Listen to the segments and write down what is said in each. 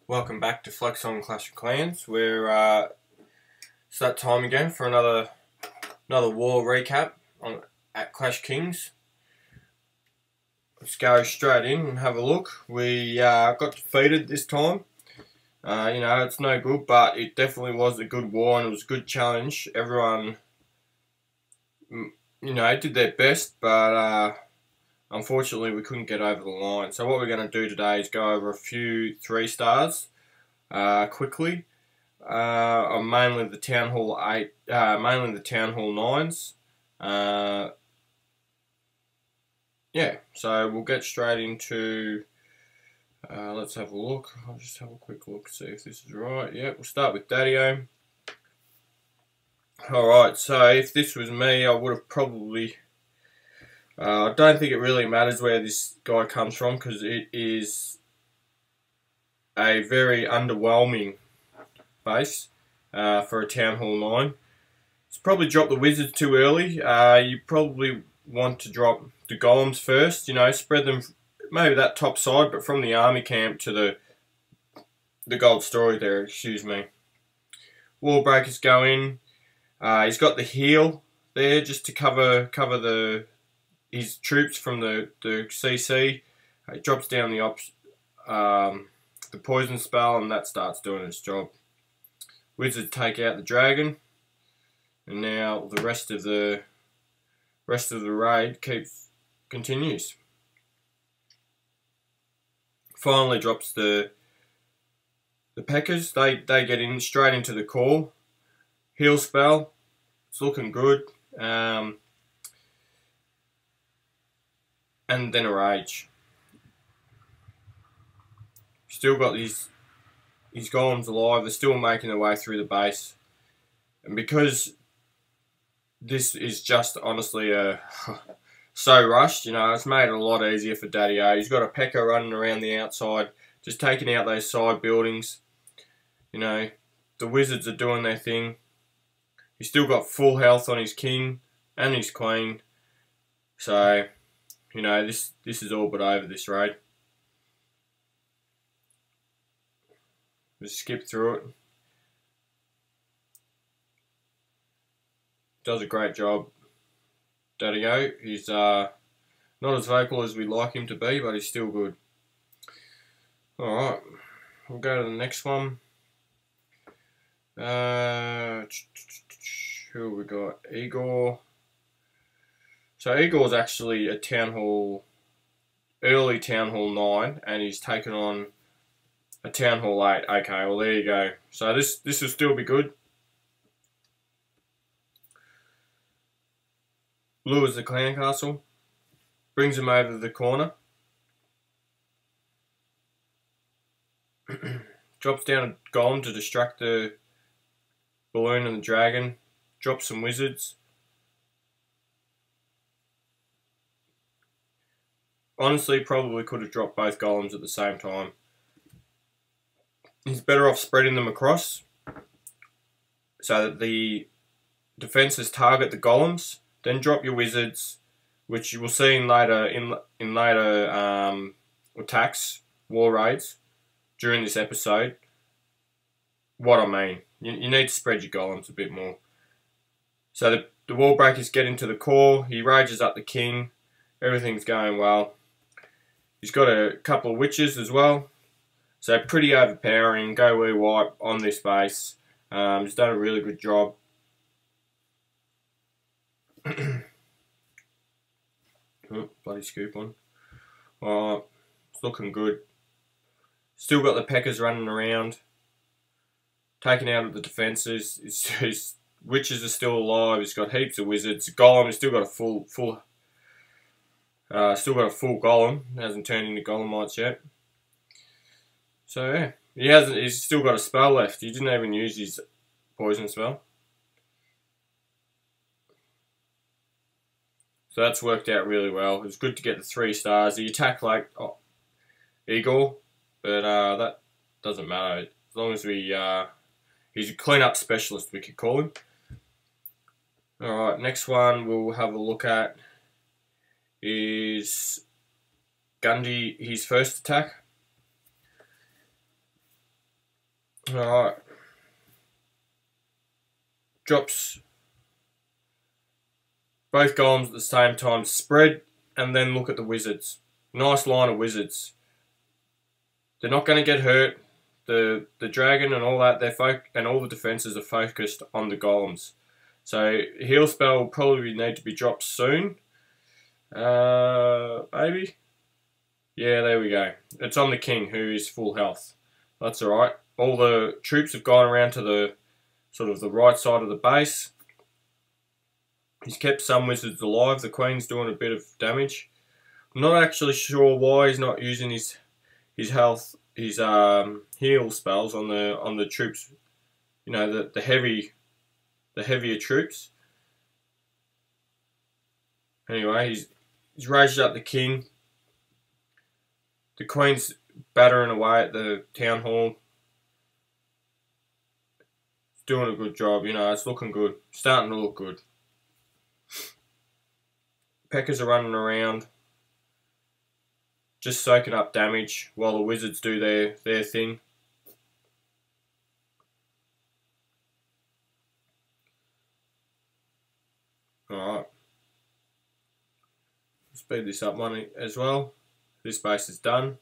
Welcome back to Flex on Clash of Clans. It's that time again for another war recap at Clash Kings. Let's go straight in and have a look. We got defeated this time. It's no good, but it definitely was a good war and it was a good challenge. Everyone, did their best, but unfortunately we couldn't get over the line. So what we're going to do today is go over a few 3-stars quickly. On mainly the Town Hall 8, mainly the Town Hall 9s. So we'll get straight into, let's have a look. I'll just have a quick look, see if this is right. Yeah, we'll start with Daddy-O. Alright, so if this was me, I would have probably, I don't think it really matters where this guy comes from, because it is a very underwhelming base for a Town Hall 9. It's probably dropped the Wizards too early. You probably want to drop the Golems first, spread them maybe that top side, but from the army camp to the gold story there, excuse me. Wall breakers go in. He's got the heal there just to cover his troops from the CC. It drops down the poison spell, and that starts doing its job. Wizards take out the dragon, and now the rest of the raid continues. Finally drops the Peckers. They get in straight into the core. Heal spell. It's looking good. And then a rage. Still got these golems alive. They're still making their way through the base. And because this is just honestly so rushed, it's made it a lot easier for Daddy-O. He's got a P.E.K.K.A running around the outside, just taking out those side buildings. The Wizards are doing their thing. He's still got full health on his king and his queen. So, this is all but over, this raid. Just skip through it. Does a great job. Daddy-O. He's not as vocal as we'd like him to be, but he's still good. Alright, we'll go to the next one. Who have we got? Igor. So Igor's actually a early Town Hall 9, and he's taken on a Town Hall 8. Okay, well there you go. So this will still be good. Lures the clan castle. Brings him over to the corner. Drops down a golem to distract the balloon and the dragon. Drops some wizards. Honestly, probably could have dropped both golems at the same time. He's better off spreading them across so that the defenses target the golems. Then drop your wizards, which you will see in later attacks, war raids during this episode. What I mean, you need to spread your golems a bit more. So the wall breakers get into the core. He rages up the king. Everything's going well. He's got a couple of witches as well. So pretty overpowering. Go wee wipe on this base. He's done a really good job. Oh, bloody scoop on. Alright, it's looking good. Still got the P.E.K.K.As running around. Taking out of the defences. His witches are still alive. He's got heaps of wizards. Golem, he's still got a full golem. Hasn't turned into golemites yet. So yeah, he's still got a spell left. He didn't even use his poison spell. So that's worked out really well. It was good to get the 3 stars. He attacked like Igor, but that doesn't matter. As long as he's a clean-up specialist, we could call him. Alright, next one we'll have a look at is Gundy, his first attack. Alright. Drops both golems at the same time. Spread and then look at the wizards. Nice line of wizards. They're not going to get hurt. The dragon and all that, and all the defenses are focused on the golems. So heal spell will probably need to be dropped soon. Maybe. Yeah, there we go. It's on the king, who is full health. That's alright. All the troops have gone around to the sort of the right side of the base. He's kept some wizards alive. The queen's doing a bit of damage. I'm not actually sure why he's not using his health, his heal spells on the troops. You know, the heavier troops. Anyway, he's raised up the king. The queen's battering away at the town hall. It's doing a good job, you know, it's looking good. Starting to look good. Peckers are running around, just soaking up damage while the wizards do their thing. Alright. Speed this up one as well. This base is done.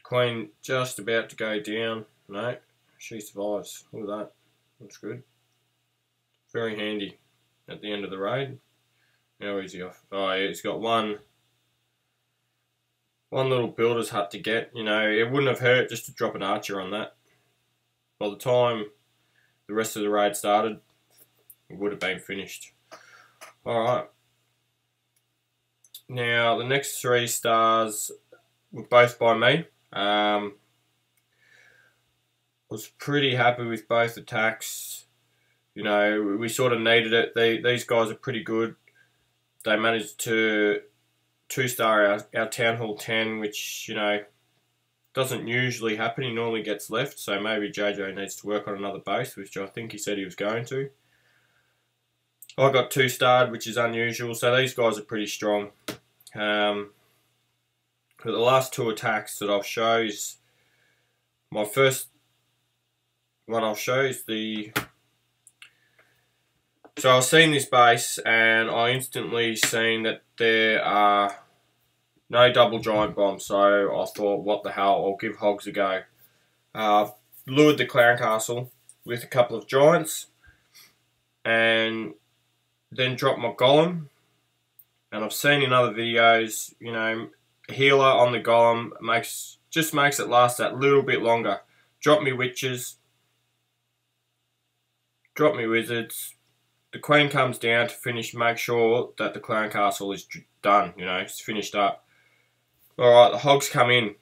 Queen just about to go down. No, she survives. Look at that. That's good. Very handy at the end of the raid. How is he off? Oh yeah, he's got one little builder's hut to get. You know, it wouldn't have hurt just to drop an archer on that. By the time the rest of the raid started, it would have been finished. Alright. Now, the next 3 stars were both by me. Was pretty happy with both attacks. You know, we sort of needed it. These guys are pretty good. They managed to 2-star our Town Hall 10, which, you know, doesn't usually happen. He normally gets left, so maybe JJ needs to work on another base, which I think he said he was going to. I got 2-starred, which is unusual, so these guys are pretty strong. But the last 2 attacks that I'll show is my first one I'll show is the... So I was seeing this base and I instantly seen that there are no double giant bombs, so I thought, what the hell, I'll give hogs a go. Lured the clown castle with a couple of giants and then dropped my golem. And I've seen in other videos, you know, healer on the golem just makes it last that little bit longer. Drop me witches, drop me wizards. The queen comes down to make sure that the clown castle is done, you know, it's finished up. Alright, the hogs come in.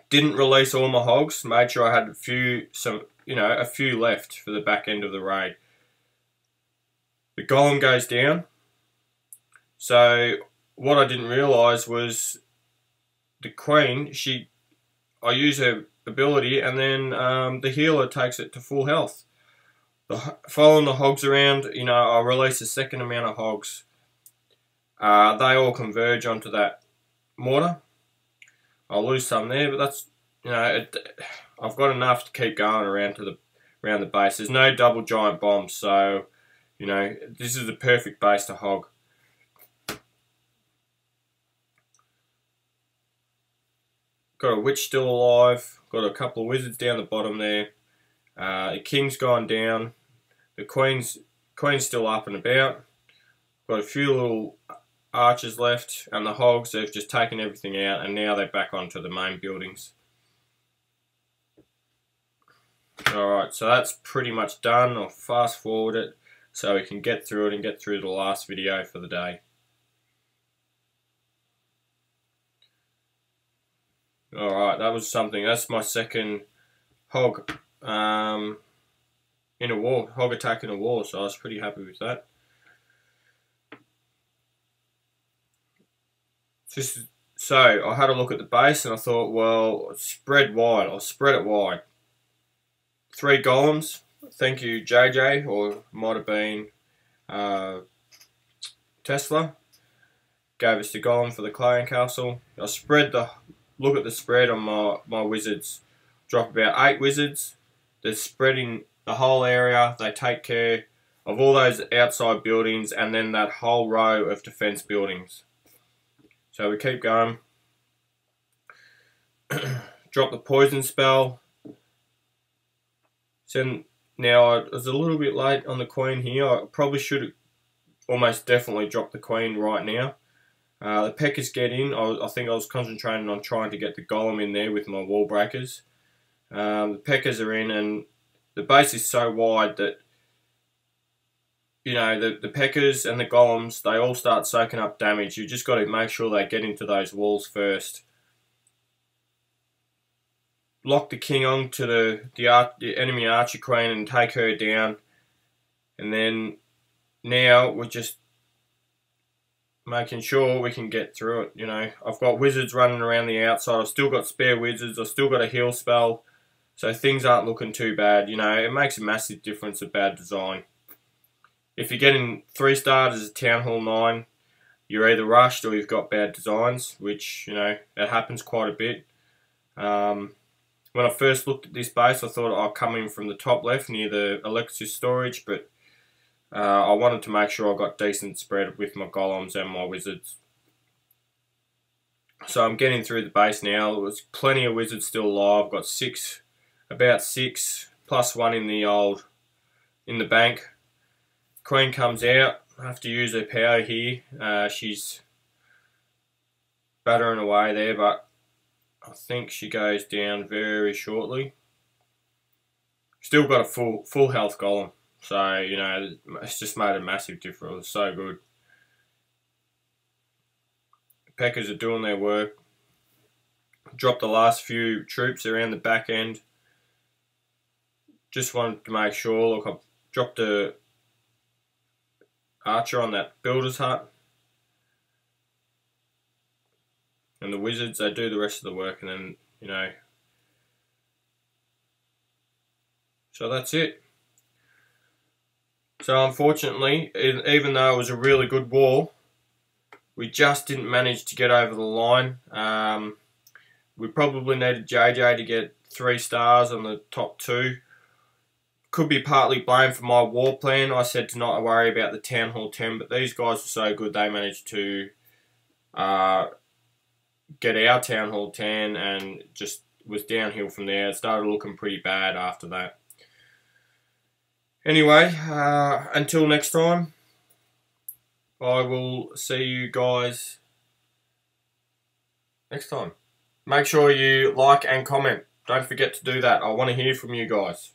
Didn't release all my hogs, made sure I had a few left for the back end of the raid. The golem goes down. So what I didn't realise was the queen, I use her ability and then the healer takes it to full health. Following the hogs around, you know, I release a second amount of hogs. They all converge onto that mortar. I'll lose some there, but that's, you know, I've got enough to keep going around the base. There's no double giant bombs, so, you know, this is the perfect base to hog. Got a witch still alive. Got a couple of wizards down the bottom there. The king's gone down. The queen's still up and about. Got a few little archers left, and the hogs, they've just taken everything out, and now they're back onto the main buildings. Alright, so that's pretty much done. I'll fast forward it so we can get through it and get through the last video for the day. Alright, that was something. That's my second hog in a war, hog attack in a war, so I was pretty happy with that. So I had a look at the base and I thought, well, spread wide. I'll spread it wide. 3 golems. Thank you, JJ, or might have been Tesla. gave us the golem for the clan castle. I spread the, look at the spread on my wizards. Drop about 8 wizards. They're spreading the whole area. They take care of all those outside buildings and then that whole row of defense buildings. So we keep going. Drop the poison spell. Now I was a little bit late on the queen here. I probably should have almost definitely dropped the queen right now. The Peckers get in. I think I was concentrating on trying to get the golem in there with my wall breakers. The Peckers are in, and the base is so wide that, you know, the Peckers and the golems, they all start soaking up damage. You just got to make sure they get into those walls first. Lock the king on to the enemy archer queen and take her down. And then now we're just making sure we can get through it. You know, I've got wizards running around the outside. I've still got spare wizards. I've still got a heal spell. So things aren't looking too bad. You know, it makes a massive difference of bad design. If you're getting 3 stars as a Town Hall 9, you're either rushed or you've got bad designs, which, you know, that happens quite a bit. When I first looked at this base, I thought I'd come in from the top left near the elixir storage, but I wanted to make sure I got decent spread with my golems and my wizards. So I'm getting through the base now. There was plenty of wizards still alive. I've got 6, about 6, plus 1 in the bank. Queen comes out. I have to use her power here. She's battering away there, but I think she goes down very shortly. Still got a full health golem. So, you know, it's just made a massive difference. It's so good. Peckers are doing their work. Dropped the last few troops around the back end. Just wanted to make sure. Look, I've dropped a archer on that builder's hut. And the wizards, they do the rest of the work, and then, you know. So that's it. So unfortunately, even though it was a really good war, we just didn't manage to get over the line. We probably needed JJ to get 3 stars on the top 2. Could be partly blamed for my war plan. I said to not worry about the Town Hall 10, but these guys were so good they managed to get our Town Hall 10 and just was downhill from there. It started looking pretty bad after that. Anyway, until next time, I will see you guys next time. Make sure you like and comment. Don't forget to do that. I want to hear from you guys.